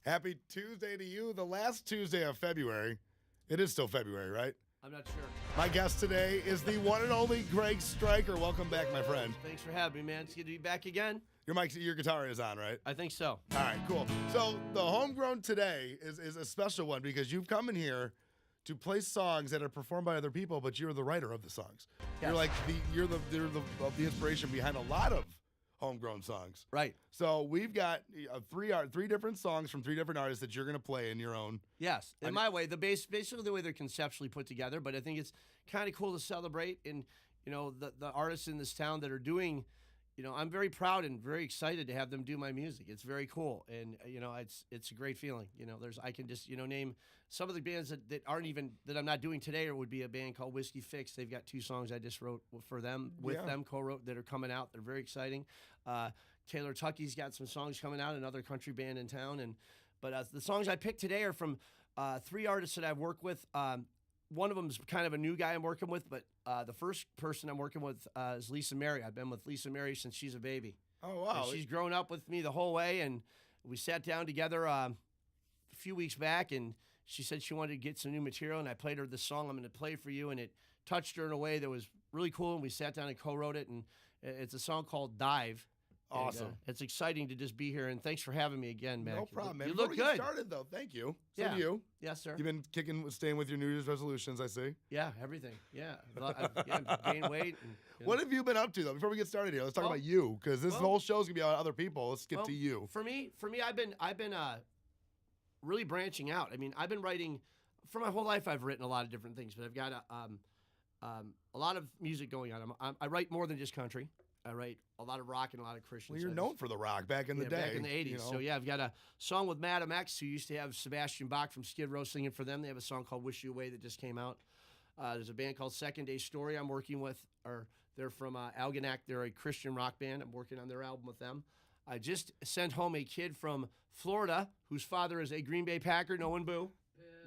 Happy Tuesday to you, the last Tuesday of February. It is still February, right? I'm not sure. My guest today is the one and only Greg Stryker. Welcome back, my friend. Thanks for having me, man. It's good to be back again. Your guitar is on, right? I think so. All right, cool. So the Homegrown today is a special one because you've come in here to play songs that are performed by other people, but you're the writer of the songs. Yes. You're like the inspiration behind a lot of homegrown songs. Right. So we've got three different songs from three different artists that you're going to play in your own. Yes. In my way, basically the way they're conceptually put together, but I think it's kind of cool to celebrate and, the artists in this town that are doing, I'm very proud and very excited to have them do my music. It's very cool. And, it's a great feeling. I can just, name some of the bands that aren't even, that I'm not doing today, or would be a band called Whiskey Fix. They've got 2 songs I just wrote for them, them, co-wrote, that are coming out. They're very exciting. Taylor Tucky's got some songs coming out, another country band in town. But the songs I picked today are from 3 artists that I've worked with. One of them is kind of a new guy I'm working with, but the first person I'm working with is Lisa Mary. I've been with Lisa Mary since she's a baby. Oh, wow. And she's grown up with me the whole way, and we sat down together a few weeks back, and she said she wanted to get some new material, and I played her this song I'm going to play for you, and it touched her in a way that was really cool, and we sat down and co-wrote it, and it's a song called Dive. Awesome. And, it's exciting to just be here, and thanks for having me again, Mac. No problem, man. You look Before we good. get started, though, thank you. So Yeah. do you. Yes, sir. You've been staying with your New Year's resolutions, I see. Yeah, everything. Yeah. I've gained weight. And, What have you been up to, though? Before we get started here, let's talk about you, because this whole show's going to be about other people. Let's get to you. For me, I've been really branching out. I mean, I've been writing, for my whole life I've written a lot of different things, but I've got a lot of music going on. I write more than just country. I write a lot of rock and a lot of Christian. Well, you're known for the rock back in the day. Back in the 80s. So, I've got a song with Madam X, who used to have Sebastian Bach from Skid Row singing for them. They have a song called Wish You Away that just came out. There's a band called Second Day Story I'm working with. They're from Algonac. They're a Christian rock band. I'm working on their album with them. I just sent home a kid from Florida whose father is a Green Bay Packer. No one boo.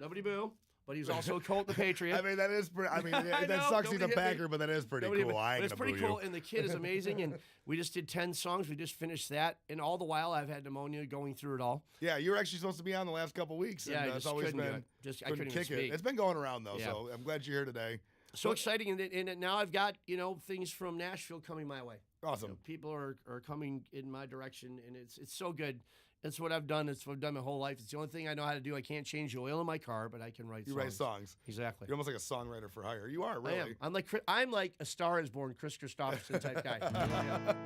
Nobody boo. But he's also a Colt the Patriot. I mean, that is pretty. I mean, that sucks he's a Packer, but that is pretty cool. But it's pretty cool, and the kid is amazing. And we just did 10 songs. We just finished that, and all the while I've had pneumonia going through it all. Yeah, you were actually supposed to be on the last couple weeks. Yeah, and, I just always couldn't been do it. I couldn't kick even speak. It's been going around though, so I'm glad you're here today. So exciting, and now I've got things from Nashville coming my way. Awesome. People are coming in my direction, and it's so good. It's what I've done. It's what I've done my whole life. It's the only thing I know how to do. I can't change the oil in my car, but I can write songs. You write songs. Exactly. You're almost like a songwriter for hire. You are, really. I am. I'm like a Star is Born, Chris Christopherson type guy.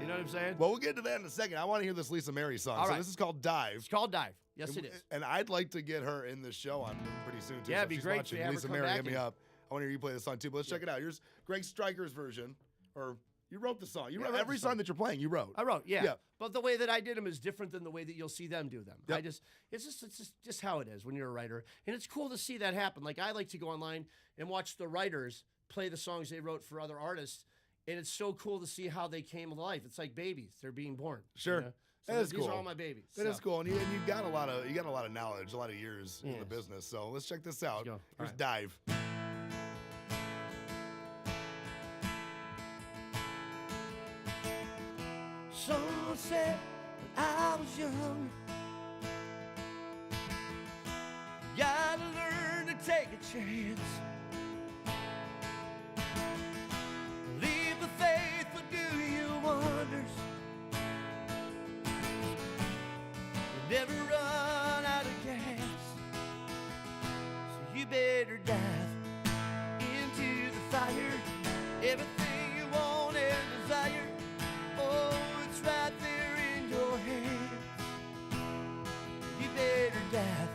You know what I'm saying? Well, we'll get to that in a second. I want to hear this Lisa Mary song. All so right. this is called Dive. It's called Dive. Yes, it is. And I'd like to get her in the show on pretty soon, too. Yeah, So it'd be she's great watching. to have her Lisa come Mary, back hit me and- up. I want to hear you play this song, too. But let's check it out. Here's Greg Stryker's version, or you wrote the song. You wrote every song that you're playing. You wrote. I wrote, yeah. But the way that I did them is different than the way that you'll see them do them. Yep. It's just how it is when you're a writer, and it's cool to see that happen. Like I like to go online and watch the writers play the songs they wrote for other artists, and it's so cool to see how they came to life. It's like babies; they're being born. Sure. So That is these cool. are all my babies. That is cool, and you got a lot of knowledge, a lot of years in the Yes. business. So let's check this out. Let's go. Here's All right. Dive. Someone said when I was young, you gotta learn to take a chance. Leave the faith will do you wonders. You never run out of gas, so you better dive into the fire. Everything you want and desire, oh, it's right there in your hands. You better dive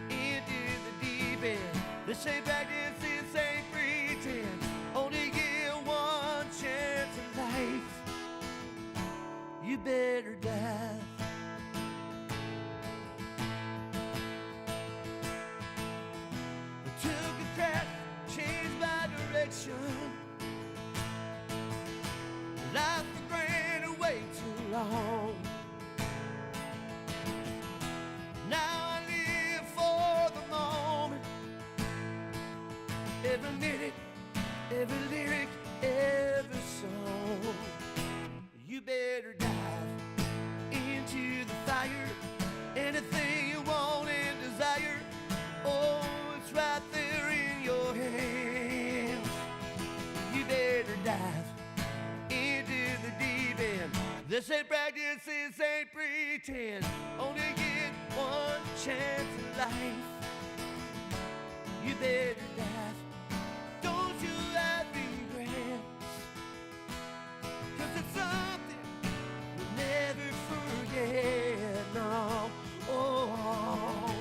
into the deep end. This ain't practice, this ain't pretend. Only get one chance at life. You better dive. I took a crash, changed my direction. Life was granted way too long. Now I live for the moment. Every minute, every lyric, every song. You better dive into the fire. Anything you want. This ain't practice, this ain't pretend. Only get one chance in life. You better laugh. Don't you have regrets? 'Cause it's something we'll never forget. No. Oh.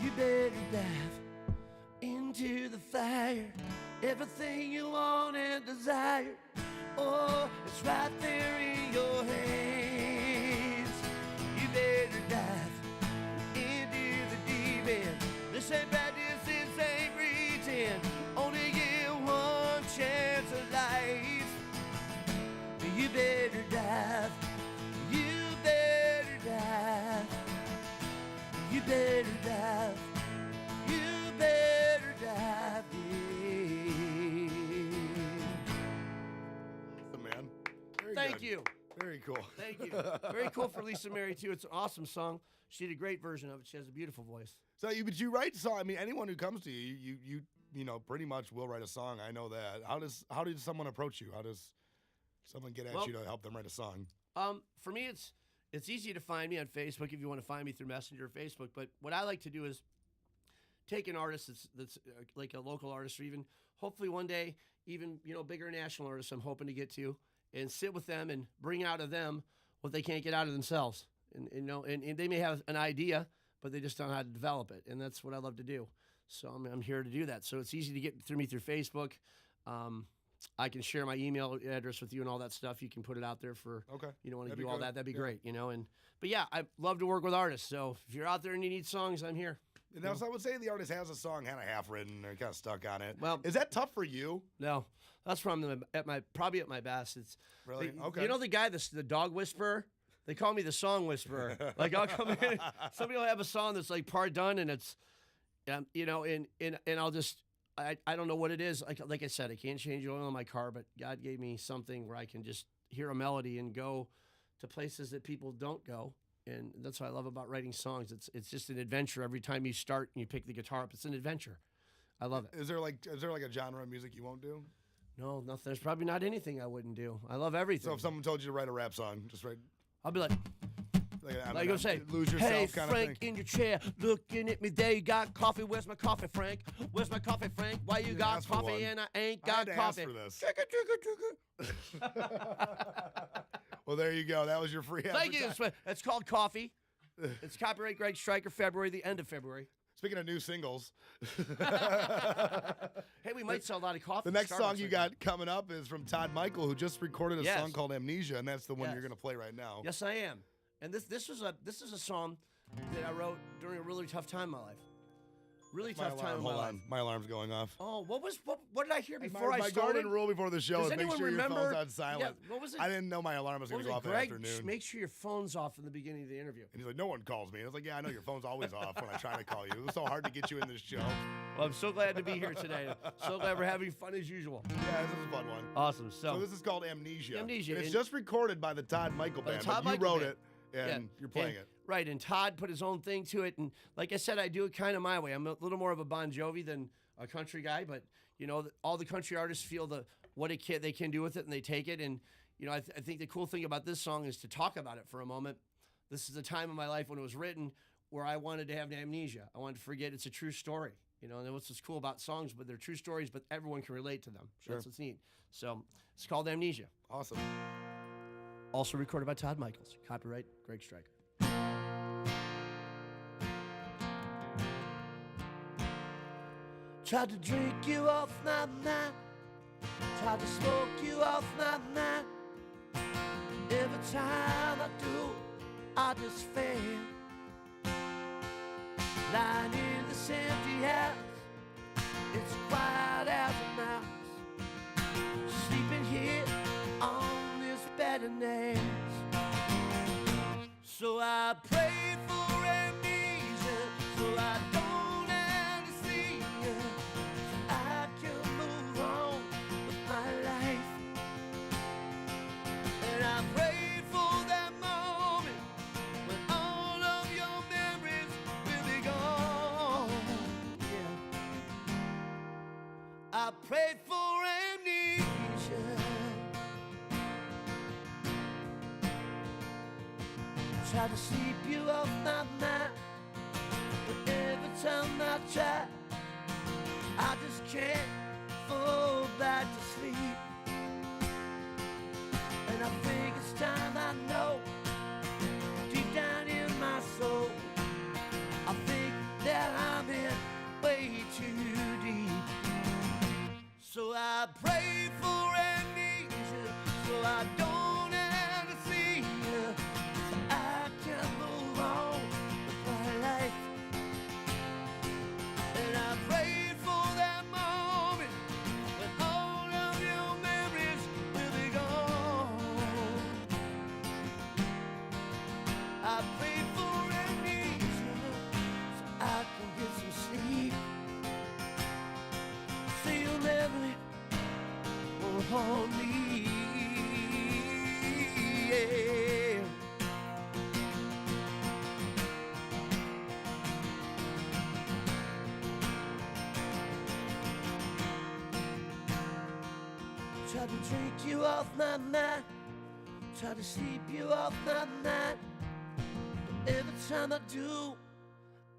You better dive into the fire. Everything you want and desire. Oh, it's right there in your hands. You better dive into the deep end. This ain't practice, this ain't pretend. Only get one chance at life. You better dive. You better dive. You better dive. You better dive. Man. Very Thank good. you. Very cool. Thank you. Very cool for Lisa Mary, too. It's an awesome song. She did a great version of it. She has a beautiful voice. So but you write song. I mean, anyone who comes to you, you know, pretty much will write a song. I know that. How does someone approach you? How does someone get at you to help them write a song? For me, it's easy to find me on Facebook if you want to find me through Messenger or Facebook. But what I like to do is take an artist that's like a local artist, or even hopefully one day even bigger national artists I'm hoping to get to, and sit with them and bring out of them what they can't get out of themselves. And they may have an idea, but they just don't know how to develop it. And that's what I love to do. So I'm here to do that. So it's easy to get through me through Facebook. I can share my email address with you and all that stuff. You can put it out there for, want to do all that. That'd be great, But yeah, I love to work with artists. So if you're out there and you need songs, I'm here. Now, so I would say the artist has a song kind of half written or kind of stuck on it. Well, is that tough for you? No, that's where I'm probably at my best. It's really okay. You know the guy, the dog whisperer. They call me the song whisperer. Like I'll come in, somebody will have a song that's like part done, and it's, and I'll just. I don't know what it is. Like I said, I can't change the oil in my car, but God gave me something where I can just hear a melody and go to places that people don't go. And that's what I love about writing songs. It's just an adventure. Every time you start and you pick the guitar up, it's an adventure. I love it. Is there like a genre of music you won't do? No, nothing. There's probably not anything I wouldn't do. I love everything. So if someone told you to write a rap song, just write. I'll be like go say, lose yourself hey, kind Frank, of thing. in your chair, looking at me there. You got coffee? Where's my coffee, Frank? Where's my coffee, Frank? Why you got ask for coffee one. and I ain't I had got to coffee? ask for this. Trigger. Well, there you go. That was your free. Thank you. It's called Coffee. It's copyright Greg Stryker, the end of February. Speaking of new singles, hey, we might sell a lot of coffee. the next Starbucks song you right got now. coming up is from Todd Michael, who just recorded a Yes. song called Amnesia, and that's the one Yes. you're going to play right now. Yes, I am. And this is a song that I wrote during a really tough time in my life. Really tough time in my Hold life. on, my alarm's going off. Oh, what did I hear before my I started? golden rule before the show Does is make anyone sure remember? your phone's on silent. Yeah, what was it? I didn't know my alarm was What going to was go it, off in Greg? the afternoon. Make sure your phone's off in the beginning of the interview. And he's like, no one calls me. I was like, yeah, I know your phone's always off when I try to call you. It was so hard to get you in this show. Well, I'm so glad to be here today. So glad we're having fun as usual. Yeah, this is a fun one. Awesome. So this is called Amnesia. Amnesia. And it's And- just recorded by the Todd Michael By the Band. Todd But you Michael wrote Band. it, and you're playing it. Right, and Todd put his own thing to it. And like I said, I do it kind of my way. I'm a little more of a Bon Jovi than a country guy, but all the country artists feel what they can do with it, and they take it. And I think the cool thing about this song is to talk about it for a moment. This is a time in my life when it was written where I wanted to have amnesia. I wanted to forget it's a true story. And what's what's cool about songs, but they're true stories, but everyone can relate to them. Sure. That's what's neat. So it's called Amnesia. Awesome. Also recorded by Todd Michaels. Copyright Greg Stryker. Tried to drink you off my mind. Tried to smoke you off my mind. Every time I do, I just fail. Lying in this empty house, it's quiet as a mouse. Sleeping here on this bed of nails. So I prayed for amnesia, so I don't have to see you, so I can move on with my life. And I prayed for that moment when all of your memories will be gone. Try to sleep you off my mind, but every time I try, I just can't fall back to sleep. And I think it's time, I know, deep down in my soul, I think that I'm in way too deep. So I pray for amnesia, so I don't have to see you, so I can move on with my life. And I pray for that moment when all of your memories will be gone. I pray for amnesia so I can get some sleep, so your memory won't haunt me. Yeah. Try to drink you off my mind, try to sleep you off my mind, but every time I do,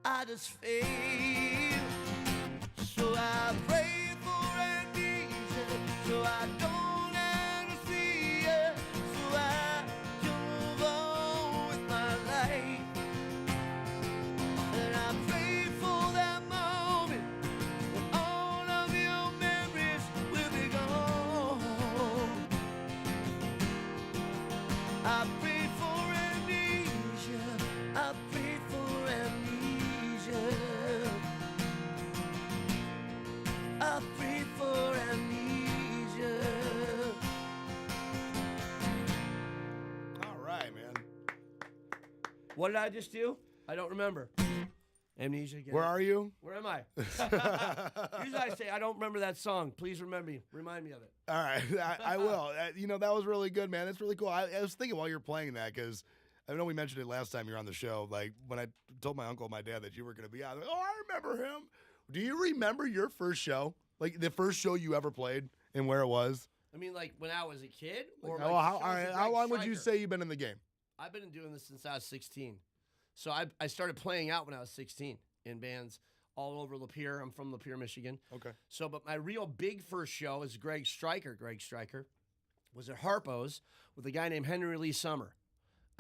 I just fail. So I pray for amnesia, so I don't have to see you, so I can move on with my life. And I pray for that moment when all of your memories will be gone. I pray for amnesia, I pray for amnesia, I pray for amnesia. All right, man. What did I just do? I don't remember. Amnesia again. Where are you? Where am I? Usually I say, I don't remember that song. Please remind me of it. All right, I will. You know, that was really good, man. That's really cool. I was thinking while you're playing that, because I know we mentioned it last time you were on the show, like when I told my uncle and my dad that you were going to be on, like, oh, I remember him. Do you remember your first show? Like the first show you ever played and where it was? I mean, like when I was a kid? Or Like, like how, all right, how long would you Stryker? say you've been in the game? I've been doing this since I was 16. So I started playing out when I was 16 in bands all over Lapeer. I'm from Lapeer, Michigan. Okay. So, but my real big first show is Greg Stryker. Greg Stryker was at Harpo's with a guy named Henry Lee Summer.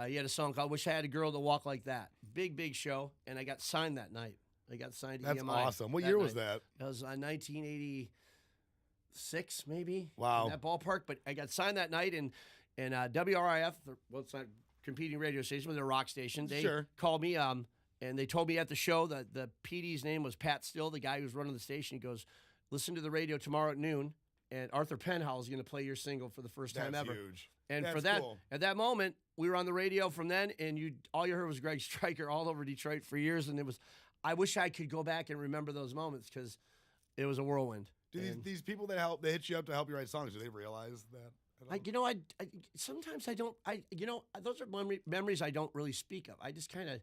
He had a song called "Wish I Had a Girl to Walk Like That." Big show, and I got signed that night. I got signed to That's EMI. awesome. What year was that? It was 1986, maybe. Wow. In that ballpark. But I got signed that night, and WRIF, well, it's not a competing radio station, but they're a rock station. They Sure. called me, and they told me at the show that the PD's name was Pat Still, the guy who was running the station. He goes, listen to the radio tomorrow at noon, and Arthur Penhall is going to play your single for the first time That's ever. huge. And That's for that, cool. at that moment, we were on the radio from then, and all you heard was Greg Stryker all over Detroit for years, and it was. I wish I could go back and remember those moments because it was a whirlwind. Do And these people that they hit you up to help you write songs, do they realize that? at all? I sometimes I don't. Those are memories I don't really speak of. I just kind of,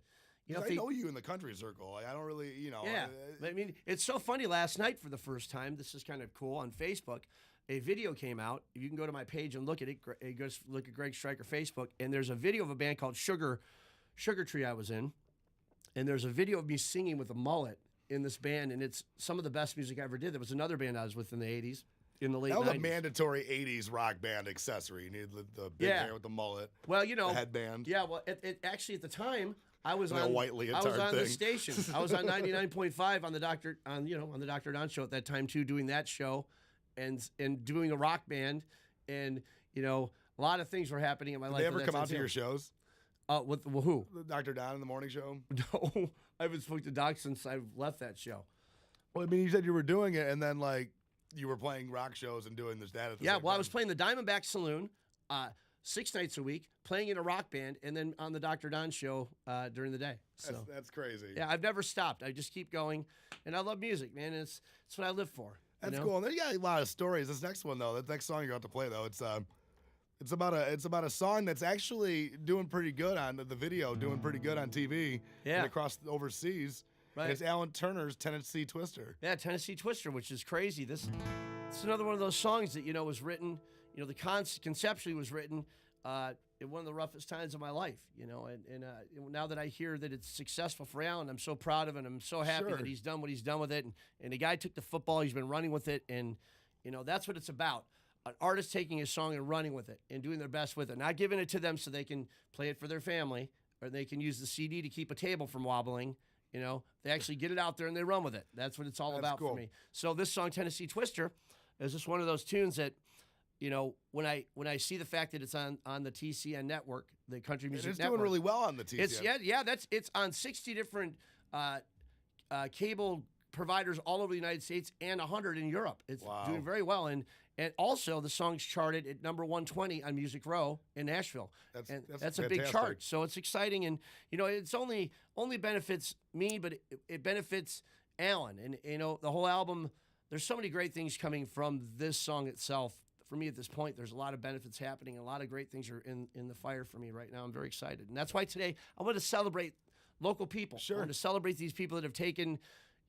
'Cause I know you in the country circle. Like, I don't really, Yeah, I mean, it's so funny. Last night, for the first time, this is kind of cool. On Facebook, a video came out. You can go to my page and look at it. Look at Greg Stryker Facebook, and there's a video of a band called Sugar Tree I was in, and there's a video of me singing with a mullet in this band, and it's some of the best music I ever did. There was another band I was with in the '80s, in the late that was 90s. a mandatory '80s rock band accessory. You needed the big hair with the mullet. Well, the headband. Yeah, well, actually at the time I was Like a on white I leotard was on the thing. station. I was on 99.5 on the Dr. Don show at that time too, doing that show, and doing a rock band, and a lot of things were happening in my Did life. they at ever that come time, out to too. your shows? With who? Dr. Don in the morning show? No, I haven't spoken to Doc since I've left that show. Well, I mean, you said you were doing it, and then like you were playing rock shows and doing this, that. At the Yeah, same well, I time. was playing the Diamondback Saloon 6 nights a week, playing in a rock band, and then on the Dr. Don show during the day. So That's crazy. yeah, I've never stopped. I just keep going, and I love music, man. It's what I live for. That's cool. And then you got a lot of stories. This next one, though, the next song you're about to play, though, it's about a song that's actually doing pretty good on the video, doing pretty good on TV and across overseas. Right. And it's Alan Turner's Tennessee Twister. Yeah, Tennessee Twister, which is crazy. It's another one of those songs that was written. The conceptually was written in one of the roughest times of my life, you know, and now that I hear that it's successful for Alan, I'm so proud of it. I'm so happy Sure. that he's done what he's done with it. And the guy took the football, he's been running with it. And, you know, that's what it's about. An artist taking a song and running with it and doing their best with it, not giving it to them so they can play it for their family or they can use the CD to keep a table from wobbling. You know, they actually get it out there and they run with it. That's what it's all about cool. for me. So this song, Tennessee Twister, is just one of those tunes that, you know, when I see the fact that it's on the TCN network, the Country Music It's Network, doing really well on the TCN. It's on 60 different cable providers all over the United States and 100 in Europe. It's doing very well, and also the song's charted at number 120 on Music Row in Nashville. That's a big chart, so it's exciting, and you know it's only benefits me, but it benefits Alan, and you know the whole album. There's so many great things coming from this song itself. For me at this point, there's a lot of benefits happening, and a lot of great things are in the fire for me right now. I'm very excited, and that's why today I want to celebrate local people. Sure. I want to celebrate these people that have taken,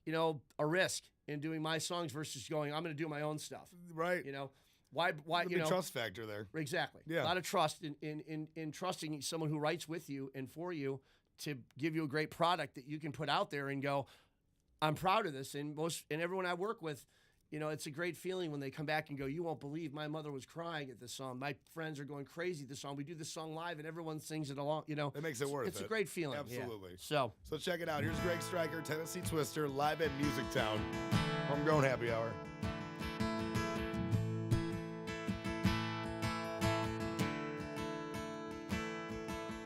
you know, a risk in doing my songs versus going, I'm going to do my own stuff. Right. You know, why you know, trust factor there. Exactly. Yeah. A lot of trust in trusting someone who writes with you and for you to give you a great product that you can put out there and go, I'm proud of this. And everyone I work with, you know, it's a great feeling when they come back and go, you won't believe my mother was crying at this song. My friends are going crazy at this song. We do this song live and everyone sings it along. You know, it makes it worth it. It's a great feeling. Absolutely. Yeah. So check it out. Here's Greg Stryker, Tennessee Twister, live at Music Town. Homegrown Happy Hour.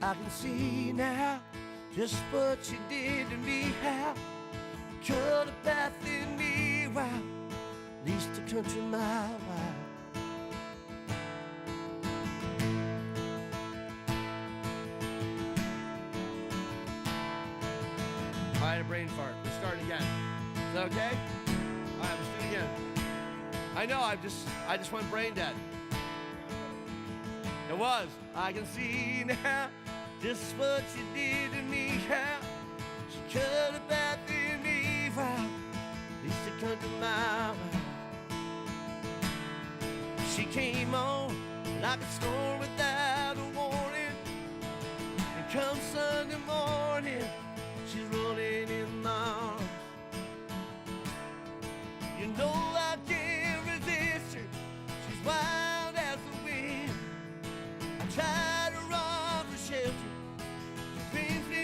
I can see now just what you did to me, how you cut a path in me, wow, at least a country mile wide. All right, a brain fart. We're starting again. Is that okay? All right, let's do it again. I know, I just went brain dead. It was. I can see now just what you did to me, how she cut a path in me, wow, at least a country mile wide. She came on like a storm without a warning, and come Sunday morning, she's rolling in my arms. You know I can't resist her, she's wild as the wind. I try to run for shelter, she brings me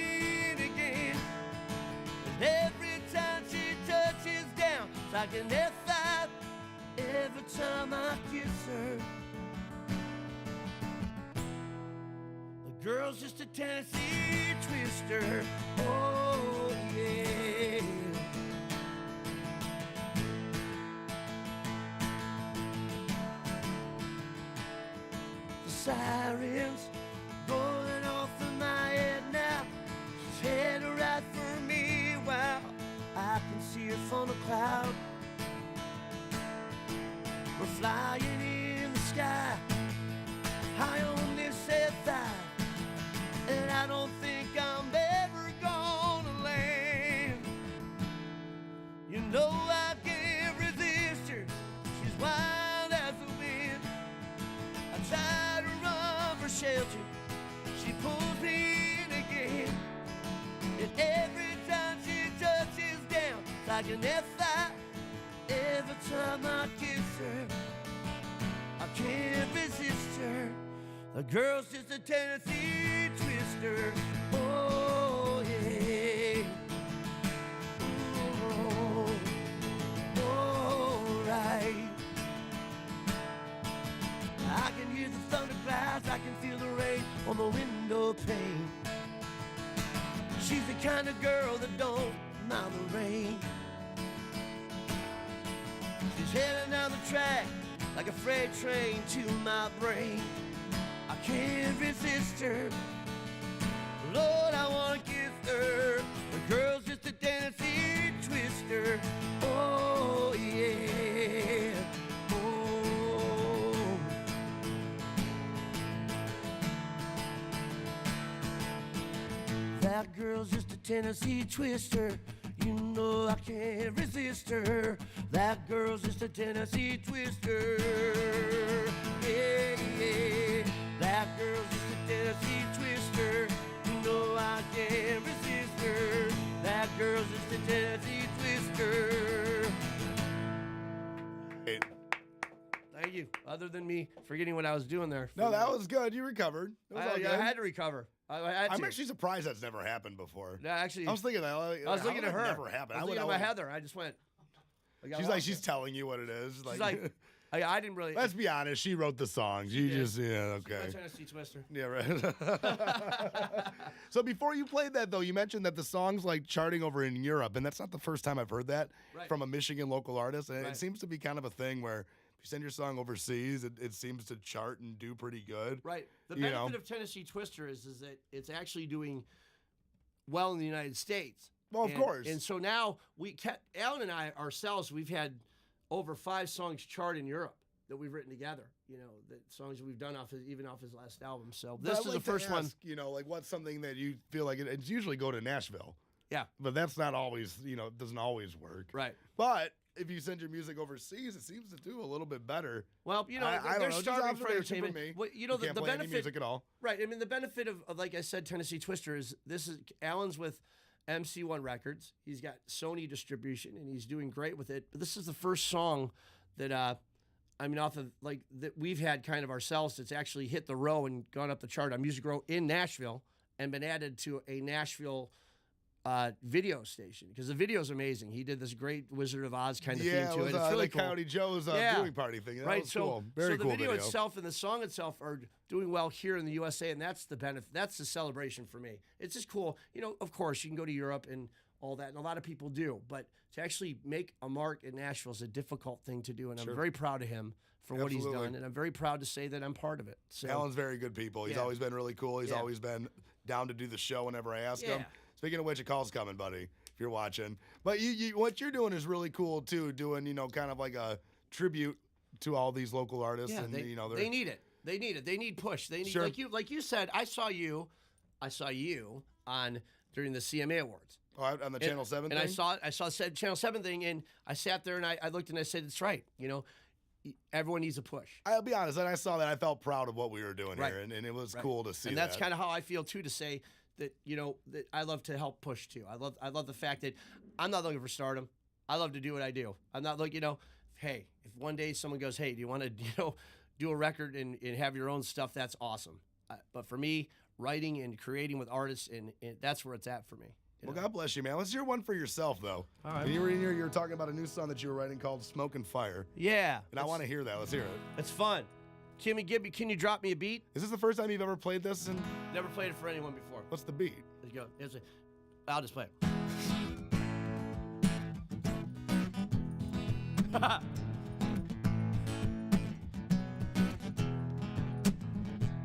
in again. And every time she touches down, it's like an F5 every time I kiss her. The girl's just a Tennessee twister, oh yeah. The sirens going off in my head now. She's headed right for me, wow, I can see her from a cloud. We're flying in the sky, high on this F5, and I don't think I'm ever gonna land. You know I can't resist her, she's wild as the wind. I try to run for shelter, she pulls me in again. And every time she touches down, it's like an F5 every time I kiss her. I can't resist her. The girl's just a Tennessee twister, oh yeah. Oh, right. I can hear the thunder clouds, I can feel the rain on the window pane. She's the kind of girl that don't mind the rain. She's heading down the track like a freight train to my brain. I can't resist her, Lord, I wanna kiss her. The girl's just a Tennessee twister, oh yeah, oh. That girl's just a Tennessee twister, you know I can't resist her. That girl's just a Tennessee twister, yeah, yeah. That girl Other than me forgetting what I was doing there. No, that was good. You recovered. It was all good. I had to recover. I'm actually surprised that's never happened before. Yeah, actually, I was thinking that. I was looking at her. Never happened. I was looking at my Heather. I just went. She's telling you what it is. She's like, I didn't really. Let's be honest. She wrote the songs. Okay. Tennessee Twister. Yeah, right. So before you played that, though, you mentioned that the song's like charting over in Europe, and that's not the first time I've heard that from a Michigan local artist. And it seems to be kind of a thing where if you send your song overseas, it seems to chart and do pretty good. Right. The benefit of Tennessee Twister is that it's actually doing well in the United States. Well, of course. And so now Alan and I ourselves, we've had over 5 songs chart in Europe that we've written together. The songs that we've done off his last album. So this is the first one. Like what's something that you feel like it's usually go to Nashville. Yeah. But that's not always, it doesn't always work. Right. But if you send your music overseas, it seems to do a little bit better. Well, they're starving for entertainment. Well, the play benefit any music at all. Right. I mean, the benefit of like I said, Tennessee Twister is Alan's with MC1 Records. He's got Sony distribution, and he's doing great with it. But this is the first song that off of that we've had kind of ourselves that's actually hit the row and gone up the chart on Music Row in Nashville and been added to a Nashville video station because the video's amazing. He did this great Wizard of Oz kind of theme to it. It's really cool. Coyote Joe's viewing party thing. That was cool. Very cool. So the video itself and the song itself are doing well here in the USA, and that's the benefit. That's the celebration for me. It's just cool. Of course, you can go to Europe and all that, and a lot of people do, but to actually make a mark in Nashville is a difficult thing to do, and I'm very proud of him for what he's done, and I'm very proud to say that I'm part of it. So, Alan's very good people. He's always been really cool. He's always been down to do the show whenever I ask him. Speaking of which, a call's coming, buddy, if you're watching. But what you're doing is really cool, too, doing, kind of like a tribute to all these local artists. Yeah, and they need it. They need it. They need push. They need like you said, I saw you on during the CMA Awards. Oh, on the Channel 7 thing? And I saw the Channel 7 thing, and I sat there and I looked and I said, it's right. Everyone needs a push. I'll be honest, when I saw that, I felt proud of what we were doing here, and it was cool to see that. And that's kind of how I feel, too, to say that, that I love to help push, too. I love the fact that I'm not looking for stardom. I love to do what I do. I'm not like, hey, if one day someone goes, hey, do you want to, do a record and have your own stuff, that's awesome. But for me, writing and creating with artists, and that's where it's at for me. Well, God bless you, man. Let's hear one for yourself, though. All right. When you were in here, you were talking about a new song that you were writing called Smoke and Fire. Yeah. And I want to hear that. Let's hear it. It's fun. Kimmy Gibby, can you drop me a beat? Is this the first time you've ever played this? Never played it for anyone before. What's the beat? Let's go. I'll just play it.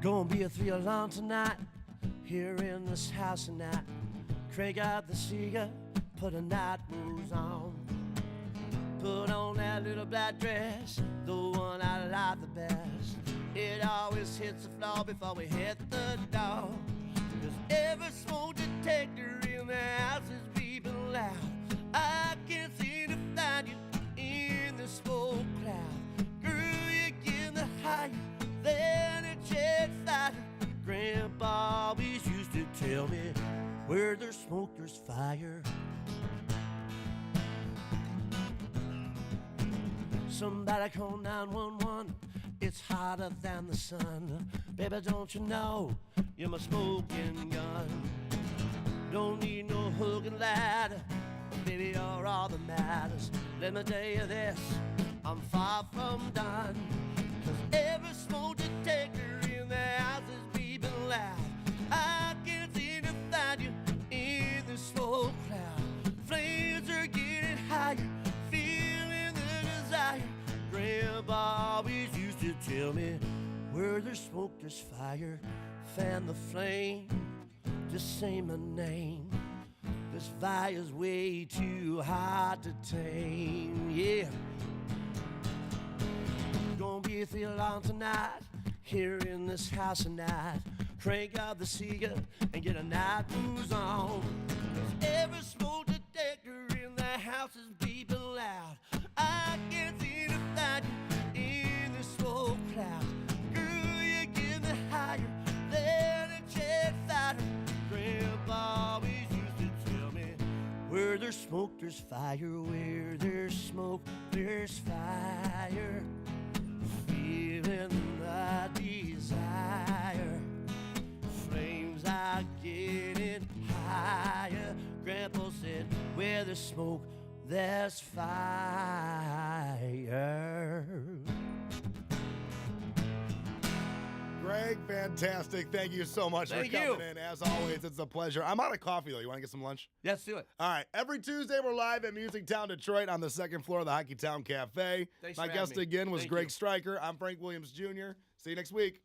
Gonna be a 3-alarm tonight, here in this house tonight. Crank out the cigar, put a night moves on. Put on that little black dress, the one I like the best. It always hits the floor before we hit the door. 'Cause every smoke detector in the house is beeping loud. I can't seem to find you in the smoke cloud. Girl, you're getting higher than a jet fighter. Grandpa always used to tell me, where there's smoke, there's fire. Somebody call 911, it's hotter than the sun. Baby, don't you know, you're my smoking gun. Don't need no hook and ladder, baby, you're all that matters. Let me tell you this, I'm far from done. 'Cause every smoke detector in the house is beeping loud. I can't seem to find you in the smoke cloud. Flames are getting higher, feeling the desire. Grandpa always used to tell me, where there's smoke, there's fire. Fan the flame, just say my name. This fire's way too hard to tame, yeah. Gonna be a 3-alarm tonight, here in this house tonight. Crank out the cigar and get a night blues on. 'Cause every smoke detector in the house is beeping loud. I can't seem to find you in the smoke cloud. Girl, you're getting higher than a jet fighter. Grandpa always used to tell me, where there's smoke, there's fire. Where there's smoke, there's fire. Feel there's smoke, there's fire. Greg, fantastic. Thank you so much Thank for you. coming in. As always, it's a pleasure. I'm out of coffee, though. You want to get some lunch? Let's do it. All right. Every Tuesday, we're live at Music Town, Detroit on the second floor of the Hockey Town Cafe. Thanks My for guest having me. again was Thank Greg you. Stryker. I'm Frank Williams Jr. See you next week.